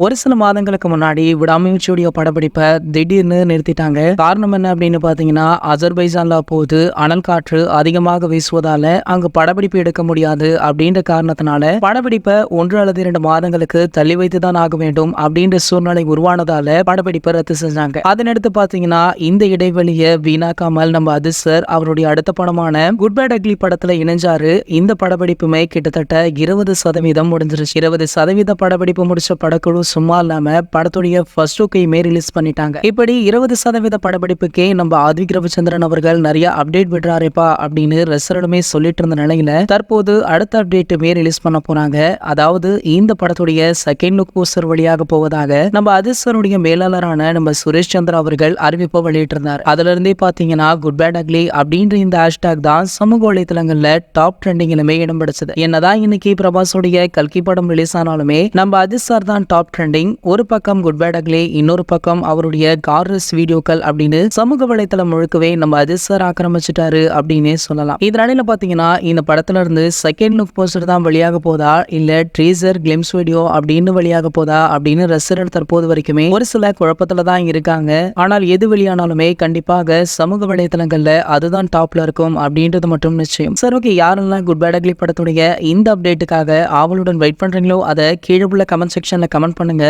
ஒரு சில மாதங்களுக்கு முன்னாடி விடாமுயற்சியுடைய படப்பிடிப்பை திடீர்னு நிறுத்திட்டாங்க. காரணம் என்ன அப்படின்னு பாத்தீங்கன்னா, அஜர்பைஜான்ல அப்போது அனல் காற்று அதிகமாக வீசுவதால அங்கு படப்பிடிப்பு எடுக்க முடியாது அப்படின்ற காரணத்தினால படப்பிடிப்பை 1 அல்லது 2 மாதங்களுக்கு தள்ளி வைத்துதான் ஆக வேண்டும் அப்படின்ற சூழ்நிலை உருவானதால படப்பிடிப்பை ரத்து செஞ்சாங்க. அதனடுத்து பாத்தீங்கன்னா, இந்த இடைவெளியை வீணாக்காமல் நம்ம அஜித் சார் அவருடைய அடுத்த படமான குட் பேட் அக்லி படத்துல இணைஞ்சாரு. இந்த படப்பிடிப்புமே கிட்டத்தட்ட 20% முடிஞ்சிருச்சு. 20% படப்பிடிப்பு முடிச்ச படக்குழு சும்மா இல்லாம படத்துடைய ஃபர்ஸ்ட் லுக்கையுமே ரிலீஸ் பண்ணிட்டாங்க. இப்படி 20% படப்பிடிப்புக்கே நம்ம ஆதிக் ரவிச்சந்திரன் அவர்கள் நிறைய அப்டேட் விடுறாருப்பா அப்படின்னு ரசிகர்களுமே சொல்லிட்டு இருந்த நிலையில தற்போது அடுத்த அப்டேட்டுமே ரிலீஸ் பண்ண போறாங்க. அதாவது இந்த படத்துடைய செகண்ட் லுக் போஸ்டர் வழியாக போவதாக நம்ம அஜித் சாருடைய மேலாளரான நம்ம சுரேஷ் சந்திரா அவர்கள் அறிவிப்பு வெளியிட்டிருந்தார். அதுல இருந்தே பாத்தீங்கன்னா குட் பேட் அக்லி அப்படின்ற இந்த ஹேஷ்டாக் தான் சமூக வலைதளங்கள்ல டாப் ட்ரெண்டிங்கிலுமே இடம் பிடிச்சது. என்னதான் இன்னைக்கு பிரபாஸுடைய கல்கி படம் ரிலீஸ் ஆனாலுமே நம்ம அஜித் சார் தான் டாப் ட்ரெண்டிங். ஒரு பக்கம் குட் பேட் அக்லி, இன்னொரு பக்கம் அவருடைய கார்ஸ் வீடியோக்கள் அப்படின்னு சமூக வலைத்தளம் முழுக்கவே நம்ம அஜித் சார் ஆக்கிரமிச்சிட்டாரு அப்படின்னே சொல்லலாம். இதனால பாத்தீங்கன்னா இந்த படத்துல இருந்து செகண்ட் லுக் போஸ்டர் தான் வெளியாக போதா இல்ல ட்ரீசர் கிளிம்ஸ் வீடியோ அப்படின்னு வெளியாக போதா அப்படின்னு ரசிகர்கள் தற்போது வரைக்குமே ஒரு சில குழப்பத்துல தான் இருக்காங்க. ஆனால் எது வெளியானாலுமே கண்டிப்பாக சமூக வலைத்தளங்கள்ல அதுதான் டாப்ல இருக்கும் அப்படின்றது மட்டும் நிச்சயம். சார் ஓகே, யாரெல்லாம் குட் பேட் அக்லி படத்துடைய இந்த அப்டேட்டுக்காக ஆவலுடன் வெயிட் பண்றீங்களோ அதை கீழே உள்ள கமெண்ட் செக்ஷன்ல கமெண்ட் பண்ணுங்க.